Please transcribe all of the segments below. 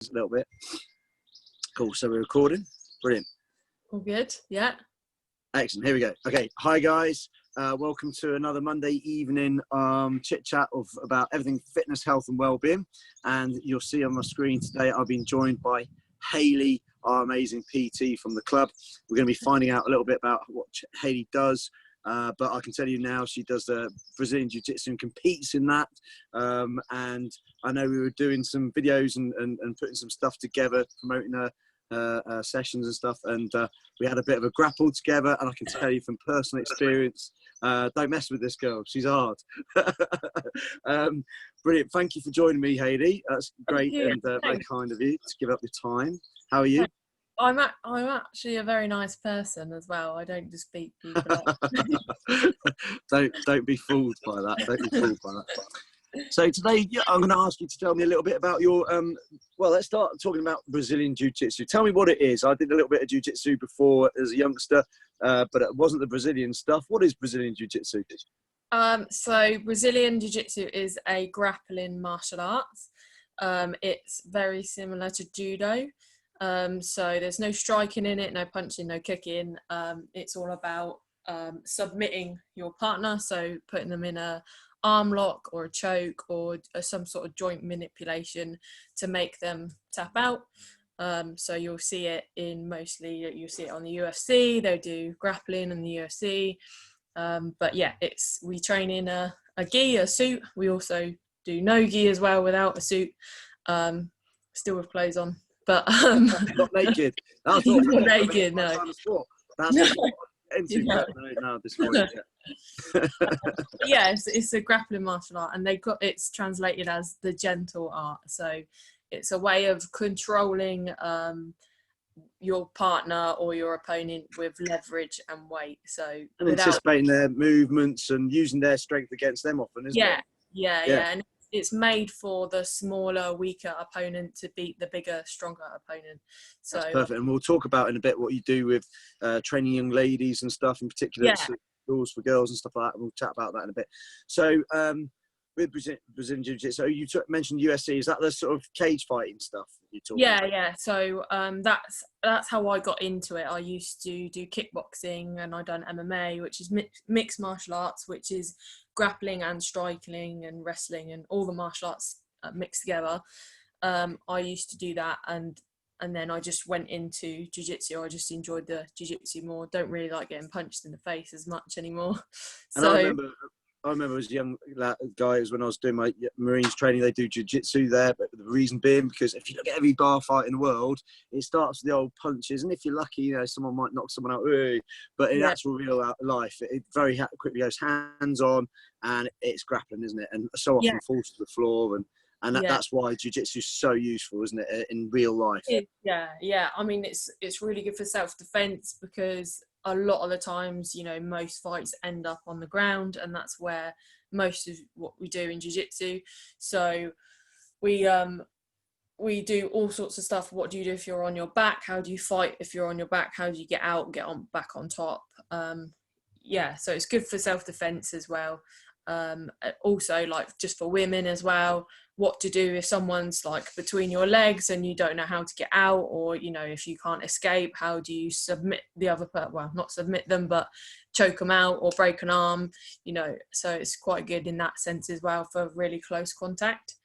a little bit. Cool. So we're recording. Brilliant. All good. Yeah. Excellent. Here we go. Okay. Hi guys. Welcome to another Monday evening chit chat about everything fitness, health, and well-being. And you'll see on my screen today, I've been joined by Hayley, our amazing PT from the club. We're going to be finding out a little bit about what Hayley does. But I can tell you now, she does Brazilian Jiu Jitsu and competes in that. And I know we were doing some videos and putting some stuff together, promoting her sessions and stuff. And we had a bit of a grapple together. And I can tell you from personal experience, don't mess with this girl. She's hard. Brilliant. Thank you for joining me, Hayley. That's great and very kind of you to give up your time. How are you? I'm actually a very nice person as well. I don't just beat people up. Don't be fooled by that. Don't be fooled by that. So today, I'm going to ask you to tell me a little bit about your. Well, let's start talking about Brazilian Jiu Jitsu. Tell me what it is. I did a little bit of Jiu Jitsu before as a youngster, but it wasn't the Brazilian stuff. What is Brazilian Jiu Jitsu? So Brazilian Jiu Jitsu is a grappling martial arts. It's very similar to judo. So there's no striking in it, no punching, no kicking. It's all about submitting your partner, so putting them in a arm lock or a choke or some sort of joint manipulation to make them tap out. So you'll see it you'll see it on the UFC. They do grappling in the UFC. But yeah, we train in a gi, a suit. We also do no gi as well, without a suit, still with clothes on. But not naked. Not naked, no. That's this morning. Yeah, it's a grappling martial art, and it's translated as the gentle art. So it's a way of controlling your partner or your opponent with leverage and weight. So anticipating their movements and using their strength against them often, isn't it? Yeah. And it's made for the smaller, weaker opponent to beat the bigger, stronger opponent. So that's perfect. And we'll talk about in a bit what you do with training young ladies and stuff, in particular schools for girls and stuff like that. And we'll chat about that in a bit. So with Brazilian Jiu Jitsu, so you mentioned UFC. Is that the sort of cage fighting stuff you talk about? Yeah. So that's how I got into it. I used to do kickboxing, and I done MMA, which is mixed martial arts, which is grappling and striking and wrestling and all the martial arts mixed together. I used to do that, and then I just went into jiu-jitsu. I just enjoyed the jiu-jitsu more. Don't really like getting punched in the face as much anymore. And I remember as a young guys when I was doing my Marines training, they do jiu-jitsu there. But the reason being, because if you look at every bar fight in the world, it starts with the old punches. And if you're lucky, someone might knock someone out. But in actual real life, it very quickly goes hands on, and it's grappling, isn't it? And so often falls to the floor. And that's why jiu-jitsu is so useful, isn't it, in real life? Yeah. I mean, it's really good for self-defense, because a lot of the times, most fights end up on the ground, and that's where most of what we do in jiu-jitsu. So we do all sorts of stuff. What do you do if you're on your back? How do you fight if you're on your back? How do you get out, back on top? So it's good for self-defense as well. Also, like, just for women as well, what to do if someone's like between your legs and you don't know how to get out, or if you can't escape, how do you submit the other person? Well, not submit them, but choke them out or break an arm. So it's quite good in that sense as well, for really close contact.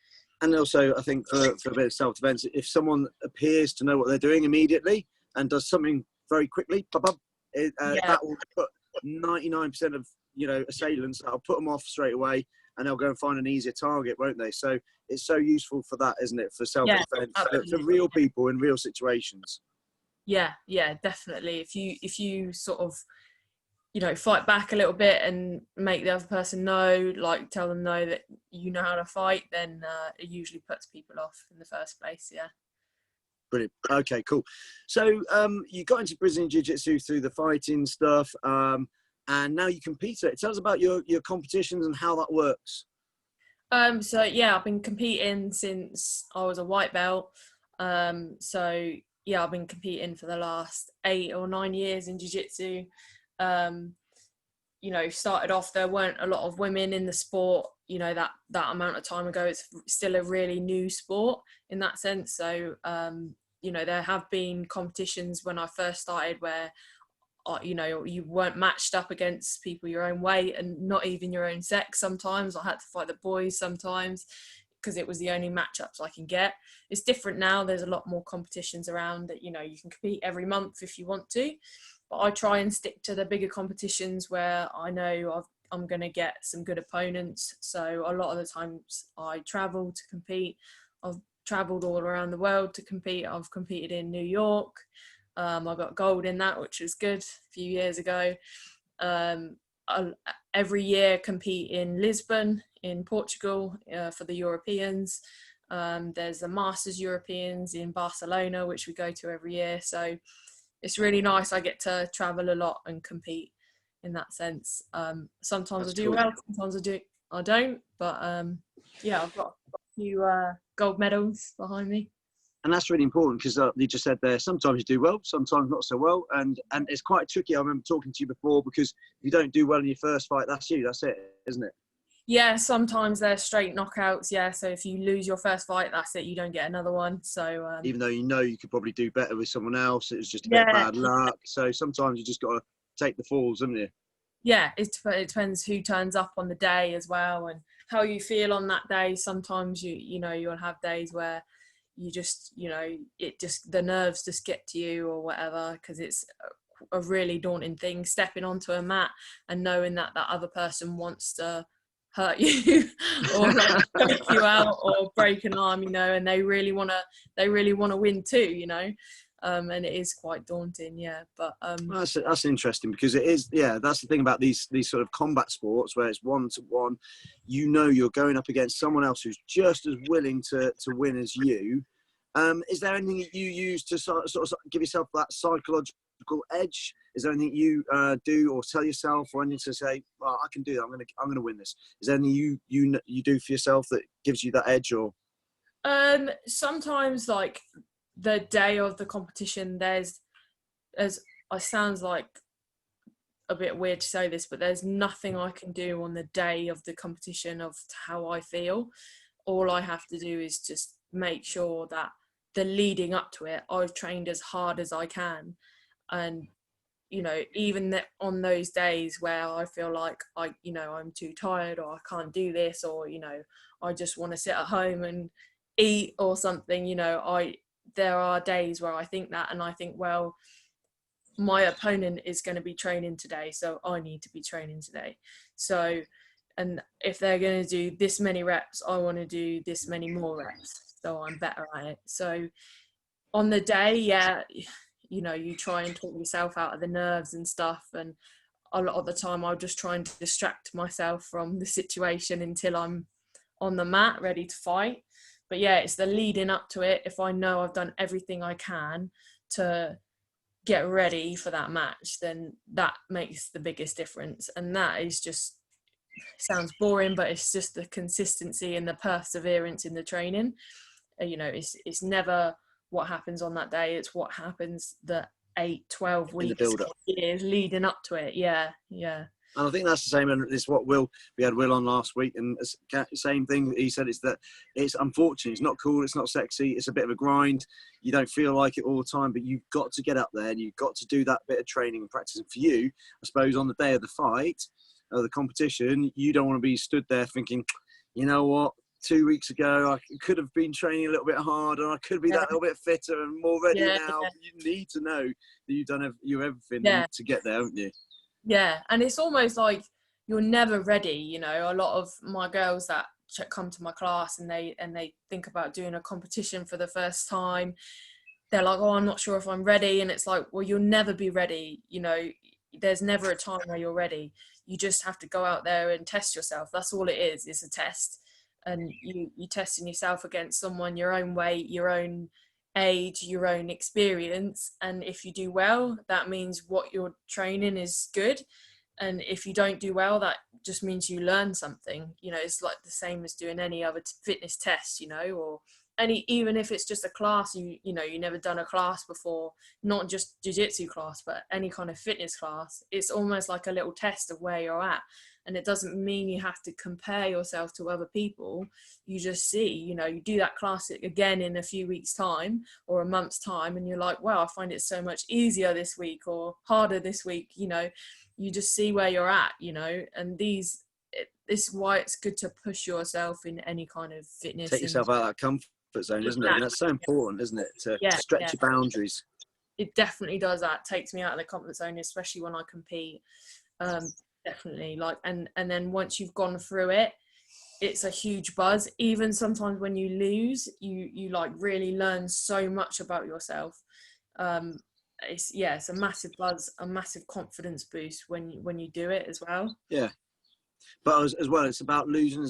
And also, I think for a bit of self-defense, if someone appears to know what they're doing immediately and does something very quickly, that will put 99% of assailants, that'll put them off straight away, and they'll go and find an easier target, won't they? So it's so useful for that, isn't it, for self-defense, for real people in real situations. Yeah, definitely. If you sort of fight back a little bit and make the other person know, like tell them know that you know how to fight, then it usually puts people off in the first place. Brilliant. Okay, cool. So you got into Brazilian Jiu Jitsu through the fighting stuff, and now you compete at it. Tell us about your competitions and how that works. I've been competing since I was a white belt. I've been competing for the last 8 or 9 years in jiu-jitsu. you know, started off, there weren't a lot of women in the sport, you know, that amount of time ago. It's still a really new sport in that sense. So, you know, there have been competitions when I first started where, you know, you weren't matched up against people your own weight and not even your own sex. Sometimes I had to fight the boys sometimes because it was the only matchups I can get. It's different now. There's a lot more competitions around that, you know, you can compete every month if you want to. But I try and stick to the bigger competitions where I know I'm going to get some good opponents. So a lot of the times I travel to compete. I've travelled all around the world to compete. I've competed in New York. I got gold in that, which was good a few years ago. I every year compete in Lisbon, in Portugal, for the Europeans. There's the Masters Europeans in Barcelona, which we go to every year. So it's really nice. I get to travel a lot and compete in that sense. Sometimes That's I do cool. well, sometimes I don't. But yeah, I've got a few gold medals behind me. And that's really important because you just said there, sometimes you do well, sometimes not so well. And it's quite tricky. I remember talking to you before, because if you don't do well in your first fight, that's it, isn't it? Yeah, sometimes they're straight knockouts. Yeah, so if you lose your first fight, that's it. You don't get another one. So Even though you could probably do better with someone else, it was just a bit of yeah, bad luck. So sometimes you just got to take the falls, haven't you? yeah, it depends who turns up on the day as well and how you feel on that day. Sometimes you know, you'll have days where you just, you know, the nerves just get to you or whatever, because it's a really daunting thing stepping onto a mat and knowing that that other person wants to hurt you or like take you out or break an arm, you know, and they really want to win too, you know. And it is quite daunting, yeah. But Well, that's interesting, because it is, yeah, that's the thing about these sort of combat sports where it's 1-to-1. You know, you're going up against someone else who's just as willing to win as you. Is there anything that you use to sort of give yourself that psychological edge? Is there anything you do or tell yourself, or anything to say, well, I can do that, I'm gonna win this? Is there anything you do for yourself that gives you that edge? Or sometimes, like the day of the competition, there's, as it sounds like a bit weird to say this, but there's nothing I can do on the day of the competition of how I feel. All I have to do is just make sure that the leading up to it, I've trained as hard as I can. And, you know, even that on those days where I feel like I'm too tired, or I can't do this, or, you know, I just want to sit at home and eat or something, you know, there are days where I think that, and I think, well, my opponent is going to be training today, so I need to be training today. So, and if they're going to do this many reps, I want to do this many more reps, so I'm better at it. So on the day, yeah, you know, you try and talk yourself out of the nerves and stuff, and a lot of the time I'll just try and distract myself from the situation until I'm on the mat ready to fight. But yeah, it's the leading up to it. If I know I've done everything I can to get ready for that match, then that makes the biggest difference. And that is just, sounds boring, but it's just the consistency and the perseverance in the training. You know, it's never what happens on that day, it's what happens the 8-12 weeks, in the build up. years leading up to it. Yeah. And I think that's the same. And it's what we had Will on last week, and the same thing he said, is that it's unfortunate, it's not cool, it's not sexy, it's a bit of a grind. You don't feel like it all the time, but you've got to get up there and you've got to do that bit of training and practice. And for you, I suppose, on the day of the fight, the competition, you don't want to be stood there thinking, you know what, 2 weeks ago I could have been training a little bit harder, I could be that little bit fitter and more ready now. You need to know that you've done everything to get there, haven't you? Yeah, and it's almost like you're never ready, you know. A lot of my girls that come to my class and they think about doing a competition for the first time, they're like, oh, I'm not sure if I'm ready. And it's like, well, you'll never be ready, you know. There's never a time where you're ready. You just have to go out there and test yourself. That's all it is. It's a test. And you testing yourself against someone your own weight, your own age, your own experience. And if you do well, that means what you're training is good. And if you don't do well, that just means you learn something. You know, it's like the same as doing any other fitness test, you know, or even if it's just a class, you know, you never done a class before, not just jiu-jitsu class, but any kind of fitness class, it's almost like a little test of where you're at. And it doesn't mean you have to compare yourself to other people. You just see, you know, you do that class again in a few weeks time or a month's time, and you're like, wow, I find it so much easier this week or harder this week. You know, you just see where you're at, you know, and this is why it's good to push yourself in any kind of fitness. Take yourself out of that comfort zone, isn't it? And that's so important, isn't it? To stretch your boundaries. It definitely does that. Takes me out of the comfort zone, especially when I compete. Definitely, like, and then once you've gone through it, it's a huge buzz. Even sometimes when you lose, you like really learn so much about yourself. It's a massive buzz, a massive confidence boost when you do it as well. Yeah. But as well, it's about losing.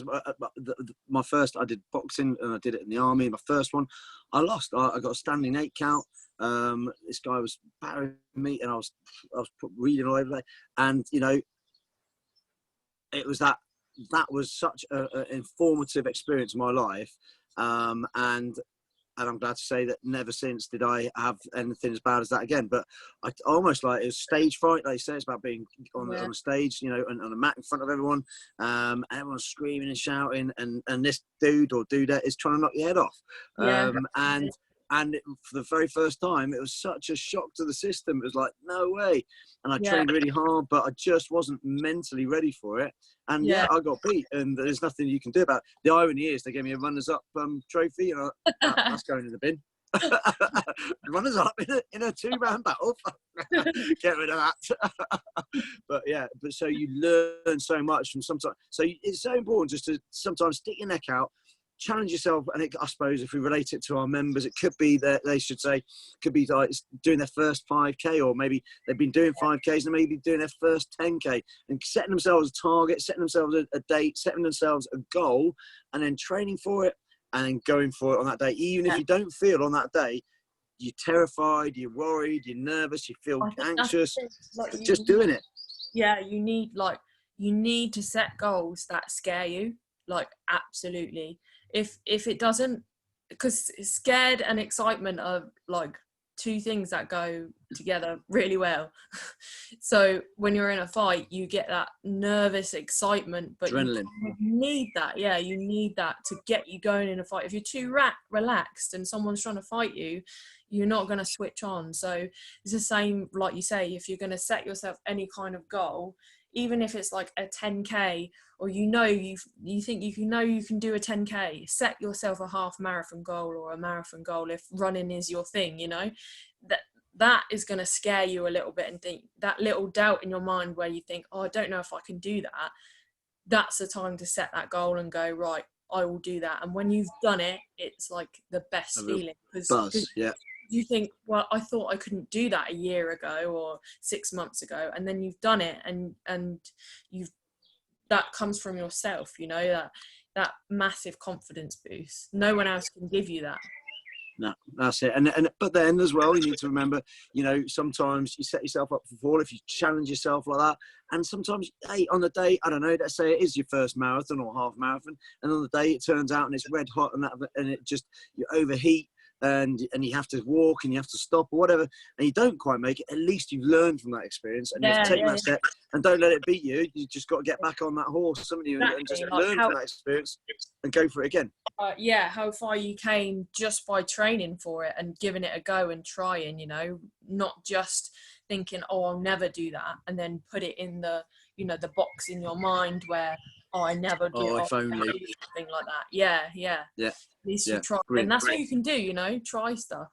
My first, I did boxing and I did it in the army. My first one, I lost. I got a standing 8 count. This guy was battering me, and I was reading all over there. And you know, it was that was such an informative experience in my life. And I'm glad to say that never since did I have anything as bad as that again. But I almost like it was stage fright. Like you say, it's about being on a stage, you know, on a mat in front of everyone. And everyone's screaming and shouting. And this dude or dudette is trying to knock your head off. And for the very first time, it was such a shock to the system. It was like, no way. And I trained really hard, but I just wasn't mentally ready for it. And I got beat, and there's nothing you can do about it. The irony is they gave me a runners-up trophy, and that's going in the bin. Runners-up in a 2-man battle. Get rid of that. But so you learn so much from sometimes. So it's so important just to sometimes stick your neck out, challenge yourself. And I suppose if we relate it to our members, it could be that they should say, could be like doing their first 5K, or maybe they've been doing 5Ks and maybe doing their first 10K, and setting themselves a target, setting themselves a date, setting themselves a goal, and then training for it and then going for it on that day. Even if you don't feel on that day, you're terrified, you're worried, you're nervous, you feel anxious, like just doing it. Yeah, you need to set goals that scare you, like, absolutely. If it doesn't, because scared and excitement are like 2 things that go together really well. So when you're in a fight, you get that nervous excitement, but adrenaline. You need that. Yeah, you need that to get you going in a fight. If you're too relaxed and someone's trying to fight you, you're not going to switch on. So it's the same, like you say, if you're going to set yourself any kind of goal, even if it's like a 10K, or you think you can do a 10K, set yourself a half marathon goal or a marathon goal if running is your thing, you know. That is going to scare you a little bit, and think that little doubt in your mind where you think, oh, I don't know if I can do that. That's the time to set that goal and go, right, I will do that. And when you've done it, it's like the best feeling. Buzz, you think, well, I thought I couldn't do that a year ago or 6 months ago, and then you've done it, and that comes from yourself, you know, that massive confidence boost. No one else can give you that. No, that's it. But then as well, you need to remember, you know, sometimes you set yourself up for fall if you challenge yourself like that. And sometimes, hey, on the day, I don't know, let's say it is your first marathon or half marathon, and on the day it turns out and it's red hot and it just, you overheat. And you have to walk and you have to stop or whatever, and you don't quite make it, at least you've learned from that experience, and you have to take that step, and don't let it beat you. You just got to get back on that horse, and just learn from that experience and go for it again. How far you came just by training for it and giving it a go and trying, you know, not just thinking, oh, I'll never do that, and then put it in the, you know, the box in your mind where, oh, I never do something like that. Yeah. At least you try. Brilliant. And that's what you can do, you know, try stuff.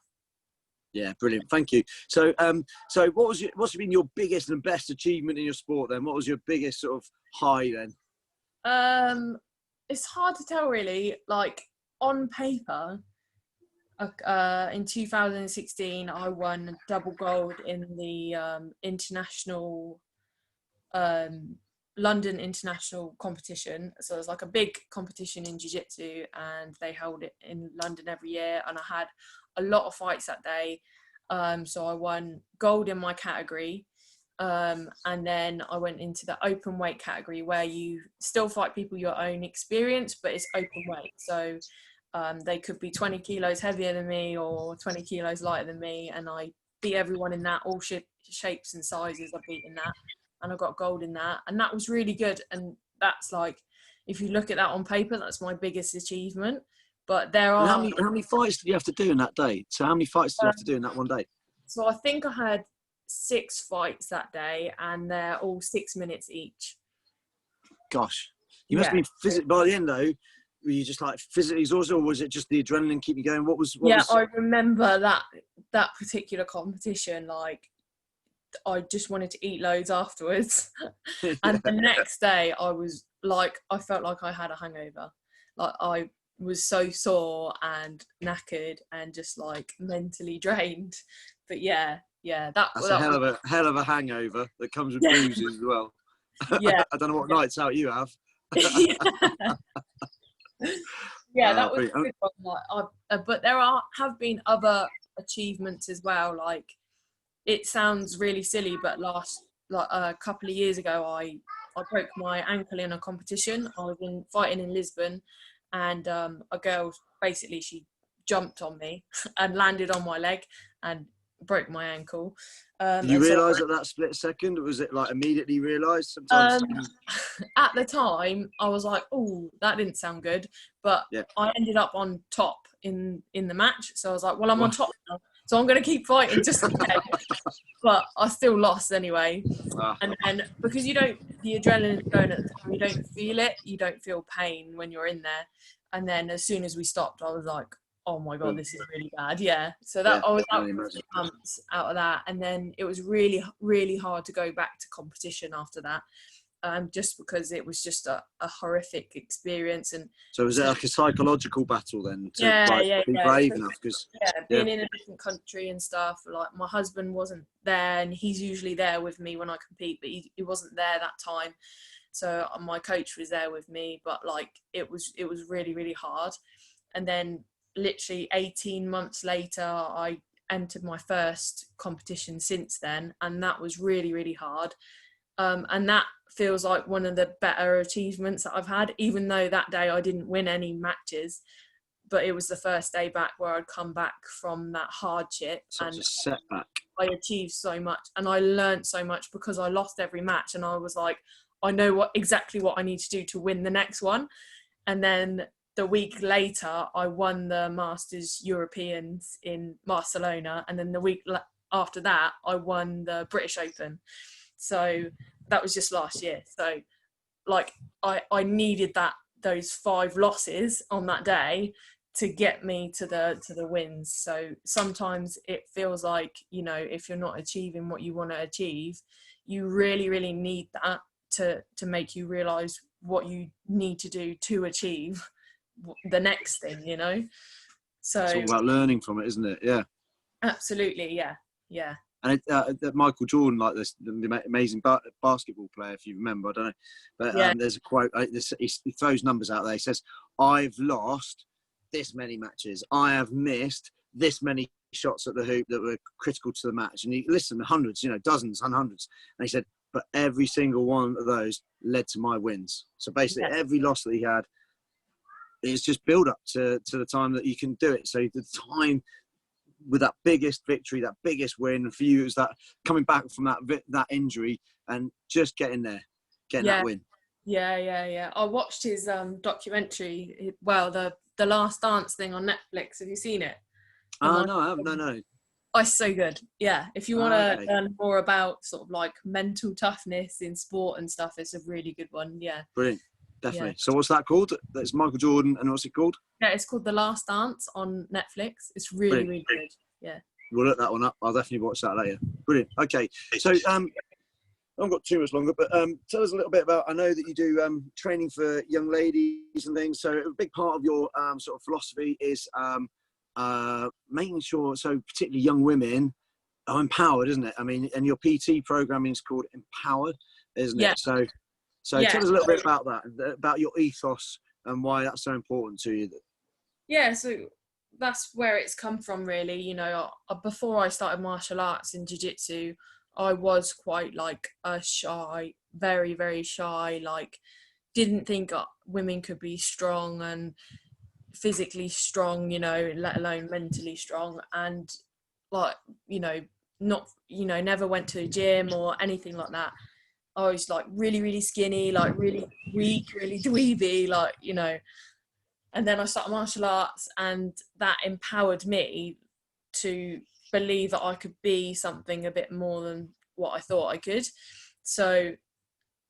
Yeah, brilliant. Thank you. So what's been your biggest and best achievement in your sport then? What was your biggest sort of high then? It's hard to tell really. Like, on paper, in 2016, I won double gold in the international London international competition. So it was like a big competition in jiu-jitsu, and they held it in London every year, and I had a lot of fights that day. So I won gold in my category, and then I went into the open weight category, where you still fight people your own experience, but it's open weight. So They could be 20 kilos heavier than me or 20 kilos lighter than me, and I beat everyone in that, all shapes and sizes. I beat in that, and I got gold in that, and that was really good. And that's like, if you look at that on paper, that's my biggest achievement. But there And are how many fights did you have to do in that day? So how many fights did you have to do in that one day? so I think I had 6 fights that day, and they're all 6 minutes each. Gosh, you must be physically, by the end though, were you just like physically exhausted, or was it just the adrenaline keep you going? What was I remember that particular competition, like I just wanted to eat loads afterwards. And the next day I was like, I felt like I had a hangover. Like I was so sore and knackered and just like mentally drained. But that's a hell of a hangover that comes with bruises as well. Yeah. I don't know what nights out you have. That was a good one. Like, but there have been other achievements as well. Like, it sounds really silly, but a couple of years ago, I broke my ankle in a competition. I was fighting in Lisbon, and a girl, basically, she jumped on me and landed on my leg and broke my ankle. You realise at that split second? Was it like immediately realised? Sometimes at the time I was like, oh, that didn't sound good, but I ended up on top in the match, so I was like, well, I'm on top now, so I'm going to keep fighting just in case. But I still lost anyway. And then because the adrenaline's going at the time, you don't feel it, you don't feel pain when you're in there. And then as soon as we stopped, I was like, oh my god, this is really bad. So that I was out for 3 months out of that, and then it was really, really hard to go back to competition after that, just because it was just a horrific experience. And so was it like a psychological battle then to be brave enough? Because being in a different country and stuff, like my husband wasn't there, and he's usually there with me when I compete, but he wasn't there that time. So my coach was there with me, but like it was really, really hard. And then literally 18 months later, I entered my first competition since then, and that was really, really hard. And that feels like one of the better achievements that I've had, even though that day I didn't win any matches, but it was the first day back where I'd come back from that hardship. Such a setback. I achieved so much, and I learned so much because I lost every match, and I was like, I know exactly what I need to do to win the next one. And then the week later, I won the Masters Europeans in Barcelona. And then the week after that, I won the British Open. So that was just last year. So like I needed those 5 losses on that day to get me to the wins. So sometimes it feels like, if you're not achieving what you want to achieve, you really, really need that to make you realize what you need to do to achieve the next thing, So it's all about learning from it, isn't it? Yeah, absolutely. Yeah. And Michael Jordan, like the amazing basketball player, if you remember, I don't know, but there's a quote. He throws numbers out there. He says, "I've lost this many matches. I have missed this many shots at the hoop that were critical to the match." And he listed hundreds, dozens and hundreds. And he said, "But every single one of those led to my wins." So basically, every loss that he had, it's just build up to the time that you can do it. So the time with that biggest victory, that biggest win for you, is that coming back from that injury and just getting there, getting that win. Yeah. I watched his documentary. Well, the Last Dance thing on Netflix. Have you seen it? No, I haven't. No. Oh, it's so good. Yeah, if you want to learn more about sort of like mental toughness in sport and stuff, it's a really good one. Yeah. Brilliant. Definitely. Yeah. So what's that called? That's Michael Jordan, and what's it called? Yeah, it's called The Last Dance on Netflix. It's really, really good. Yeah. We'll look that one up. I'll definitely watch that later. Brilliant. Okay. So I haven't got too much longer, but tell us a little bit about, I know that you do training for young ladies and things. So a big part of your sort of philosophy is making sure, so particularly young women are empowered, isn't it? I mean, and your PT programming is called Empowered, isn't it? So tell us a little bit about that, about your ethos and why that's so important to you. Yeah, so that's where it's come from, really. Before I started martial arts in Jiu Jitsu, I was quite like a shy, very, very shy, like didn't think women could be strong, and physically strong, you know, let alone mentally strong. And like, you know, not, you know, never went to a gym or anything like that. I was like really, really skinny, like really weak, really dweeby, like, you know. And then I started martial arts, and that empowered me to believe that I could be something a bit more than what I thought I could. So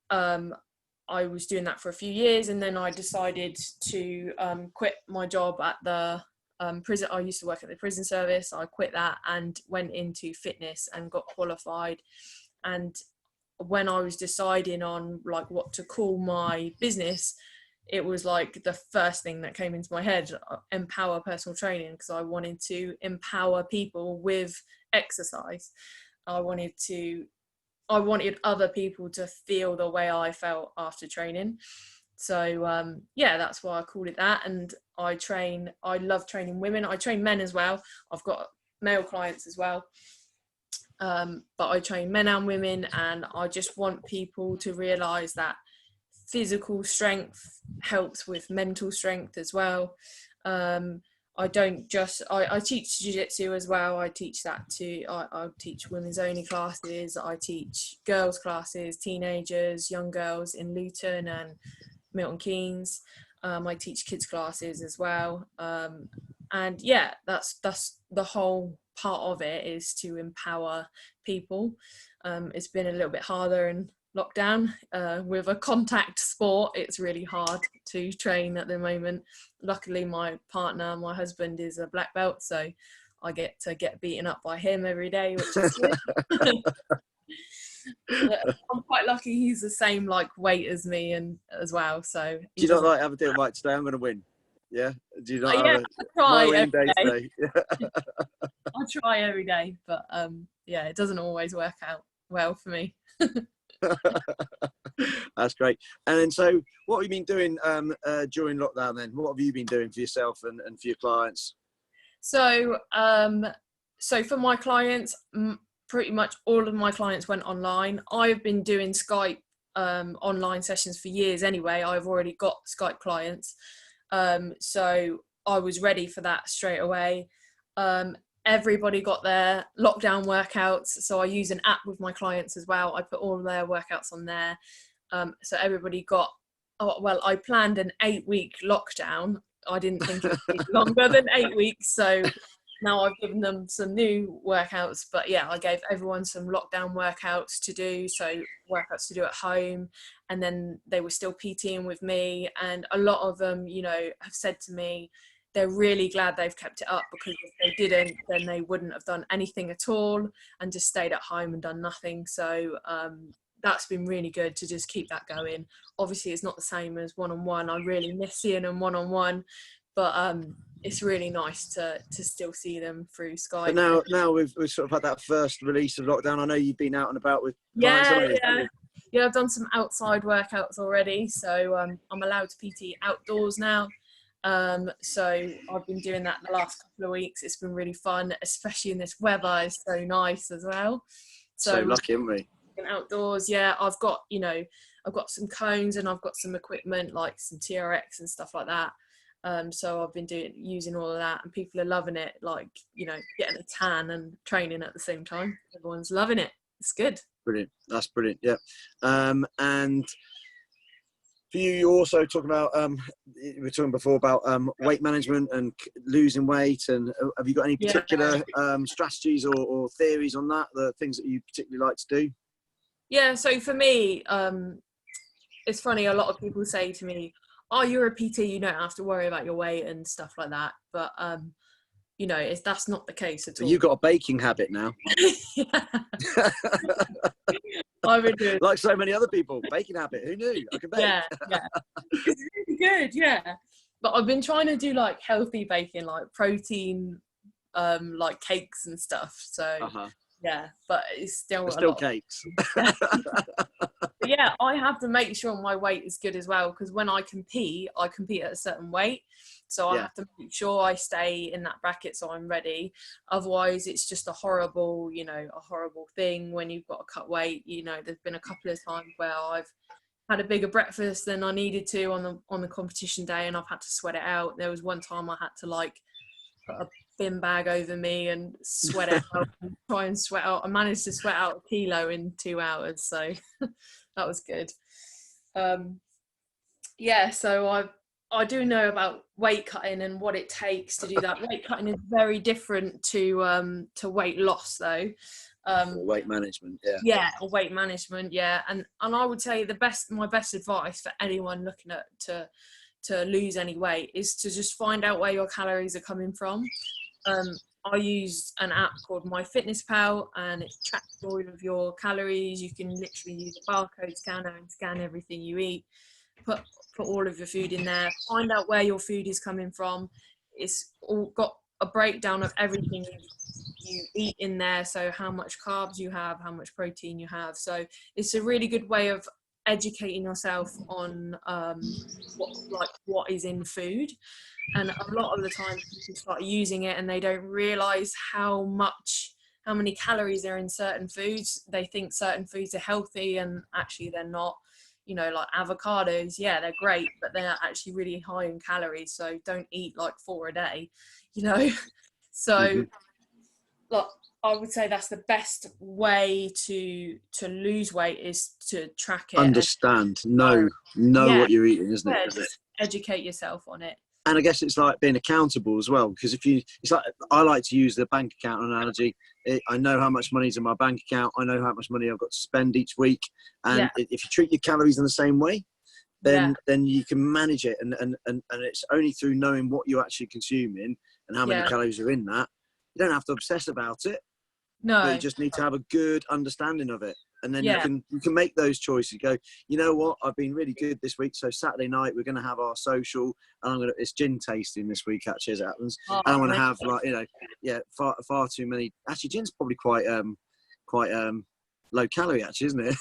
I was doing that for a few years, and then I decided to quit my job at the prison. I used to work at the prison service. I quit that and went into fitness and got qualified. And when I was deciding on like what to call my business, it was like the first thing that came into my head, empower personal training, because I wanted to empower people with exercise. I wanted other people to feel the way I felt after training. So yeah, that's why I called it that. And I love training women. I train men as well. I've got male clients as well. But I train men and women, and I just want people to realize that physical strength helps with mental strength as well. I don't just, I teach Jiu Jitsu as well. I teach that too. I teach women's only classes. I teach girls classes, teenagers, young girls in Luton and Milton Keynes. I teach kids classes as well. And yeah, that's the whole part of it, is to empower people. It's been a little bit harder in lockdown. With a contact sport, it's really hard to train at the moment. Luckily my partner, my husband, is a black belt, so I get to get beaten up by him every day, which is good. I'm quite lucky he's the same like weight as me and as well, so do you not like have a deal right today I'm going to win? Yeah, do you not yeah, have I try my winning every day day. today? I try every day, but yeah, it doesn't always work out well for me. That's great. And then, so what have you been doing during lockdown then? What have you been doing for yourself and for your clients? So so for my clients, pretty much all of my clients went online. I've been doing Skype online sessions for years anyway. I've already got Skype clients, so I was ready for that straight away. Everybody got their lockdown workouts, so I use an app with my clients as well. I put all their workouts on there, so everybody got, I planned an 8-week lockdown. I didn't think it would be longer than 8 weeks, so now I've given them some new workouts. But yeah, I gave everyone some lockdown workouts to do, so workouts to do at home, and then they were still PTing with me. And a lot of them, you know, have said to me they're really glad they've kept it up, because if they didn't, then they wouldn't have done anything at all and just stayed at home and done nothing. So that's been really good to just keep that going. Obviously it's not the same as one-on-one. I really miss seeing them one-on-one, but it's really nice to still see them through Skype. But now we've sort of had that first release of lockdown. I know you've been out and about with clients, haven't you? Yeah, I've done some outside workouts already, so I'm allowed to PT outdoors now. So I've been doing that the last couple of weeks. It's been really fun, especially in this weather. It's so nice as well. So lucky, haven't we? Outdoors, yeah. I've got some cones, and I've got some equipment like some TRX and stuff like that. So I've been using all of that, and people are loving it, like, you know, getting a tan and training at the same time. Everyone's loving it. It's good. Brilliant. That's brilliant. Yeah. And for you, you also talking about, we were talking before about weight management and losing weight. And have you got any particular strategies or theories on that, the things that you particularly like to do? Yeah, so for me, it's funny, a lot of people say to me, oh, you're a PT, you don't have to worry about your weight and stuff like that. But, you know, that's not the case at all. You've got a baking habit now. I've been doing, like so many other people, baking habit. Who knew? I can bake. Yeah. It's really good, yeah. But I've been trying to do like healthy baking, like protein, like cakes and stuff. So yeah, but it's still cakes. But yeah, I have to make sure my weight is good as well, because when I compete at a certain weight. So I have to make sure I stay in that bracket so I'm ready. Otherwise, it's just a horrible thing when you've got to cut weight. You know, there's been a couple of times where I've had a bigger breakfast than I needed to on the competition day, and I've had to sweat it out. There was one time I had to like put a bin bag over me and sweat it out and try and sweat out. I managed to sweat out a kilo in 2 hours, so that was good. So I do know about weight cutting and what it takes to do that. Weight cutting is very different to weight loss, though. Weight management, or weight management, and I would say my best advice for anyone looking at to lose any weight is to just find out where your calories are coming from. I use an app called MyFitnessPal, and it tracks all of your calories. You can literally use a barcode scanner and scan everything you eat. Put all of your food in there. Find out where your food is coming from. It's all got a breakdown of everything you eat in there, so how much carbs you have, how much protein you have. So it's a really good way of educating yourself on what is in food. And a lot of the time people start using it and they don't realize how many calories are in certain foods. They think certain foods are healthy and actually they're not. You know, like avocados, they're great, but they're actually really high in calories, so don't eat like 4 a day, you know. So like, I would say that's the best way to lose weight is to track it. Understand, know what you're eating, isn't it? Just educate yourself on it. And I guess it's like being accountable as well, because it's like, I like to use the bank account analogy. I know how much money's in my bank account. I know how much money I've got to spend each week. And if you treat your calories in the same way, then you can manage it. And it's only through knowing what you're actually consuming and how many calories are in that. You don't have to obsess about it. No. But you just need to have a good understanding of it. And then you can make those choices. Go, you know what? I've been really good this week. So Saturday night we're going to have our social, and it's gin tasting this week actually, as it happens. And I'm going to have far too many. Actually, gin's probably quite low calorie actually, isn't it?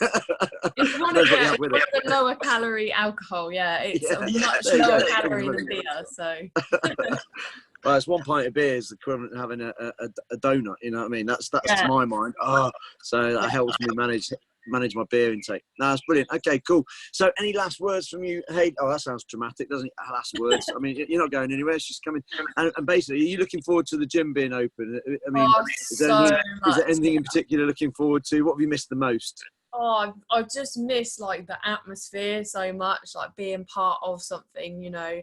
It's one of the lower calorie alcohol. It's a much lower calorie than beer. So. Well, it's 1 pint of beer is equivalent to having a donut. You know what I mean? That's to my mind. So that helps me manage my beer intake. No, that's brilliant. Okay, cool. So, any last words from you? Hey, that sounds dramatic, doesn't it? Last words. I mean, you're not going anywhere. It's just coming. And basically, are you looking forward to the gym being open? I mean, is there anything in particular looking forward to? What have you missed the most? I just miss like the atmosphere so much, like being part of something, you know.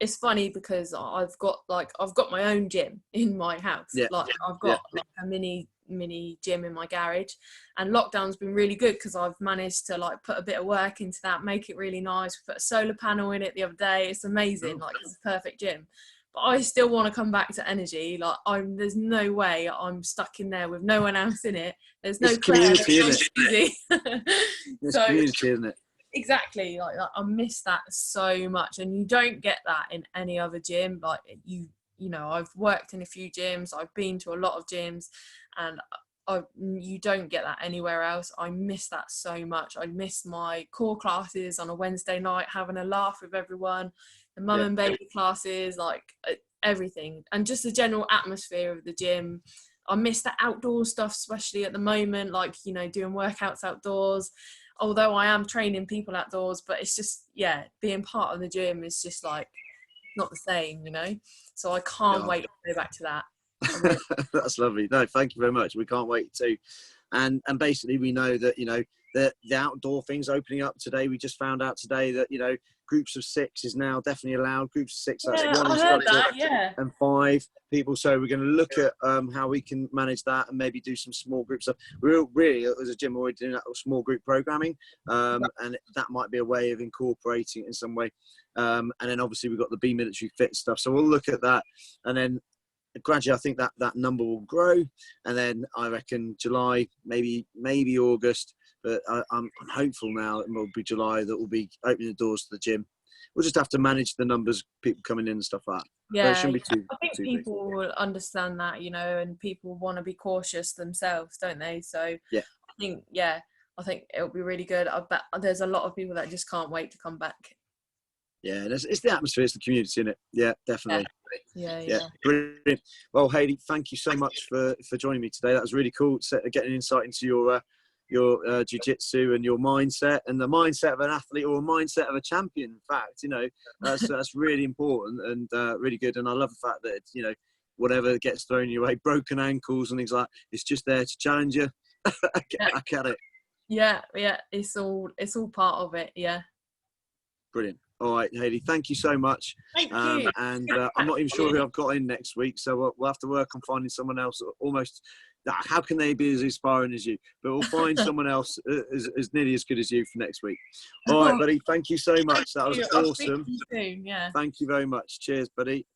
It's funny because I've got my own gym in my house. Like I've got like a mini gym in my garage, and lockdown's been really good because I've managed to like put a bit of work into that, make it really nice. We put a solar panel in it the other day. It's amazing. Like it's a perfect gym. But I still want to come back to energy. Like there's no way I'm stuck in there with no one else in it. There's no community, isn't it? It's community, isn't it? Exactly, like I miss that so much, and you don't get that in any other gym. Like you know, I've worked in a few gyms, I've been to a lot of gyms, and you don't get that anywhere else. I miss that so much. I miss my core classes on a Wednesday night, having a laugh with everyone, the mum and baby classes, like everything, and just the general atmosphere of the gym. I miss the outdoor stuff, especially at the moment, like, you know, doing workouts outdoors. Although I am training people outdoors, but it's just, being part of the gym is just like not the same, you know? So I can't wait to go back to that. That's lovely. No, thank you very much. We can't wait to. And basically we know that, you know, the outdoor things opening up today. We just found out today that, you know, groups of 6 is now definitely allowed. Groups of 6, that's 1 instructor and 5 people. So we're going to look at how we can manage that and maybe do some small groups. So we're really, as a gym, we're doing that small group programming, and that might be a way of incorporating it in some way. And then obviously we've got the Be Military Fit stuff. So we'll look at that, and then gradually I think that number will grow, and then I reckon July, maybe August. But I'm hopeful now it will be July that will be opening the doors to the gym. We'll just have to manage the numbers, people coming in and stuff like that. Yeah, it shouldn't be too, I think too people big. will understand that, you know, and people want to be cautious themselves, don't they? So I think it'll be really good. I bet there's a lot of people that just can't wait to come back. Yeah, it's the atmosphere, it's the community, isn't it? Yeah, definitely. Yeah. Brilliant. Well, Hayley, thank you so much for joining me today. That was really cool, getting insight into your jiu-jitsu and your mindset, and the mindset of an athlete or a mindset of a champion. In fact, that's really important and really good. And I love the fact that it's, whatever gets thrown your way, broken ankles and things like that, it's just there to challenge you. I get it. Yeah, it's all part of it. Yeah. Brilliant. All right, Hayley, thank you so much. Thank you. And I'm not even sure who I've got in next week, so we'll have to work on finding someone else. Almost, how can they be as inspiring as you? But we'll find someone else as nearly as good as you for next week. All right, buddy. Thank you so much. That was awesome. I'll speak to you soon. Yeah. Thank you very much. Cheers, buddy.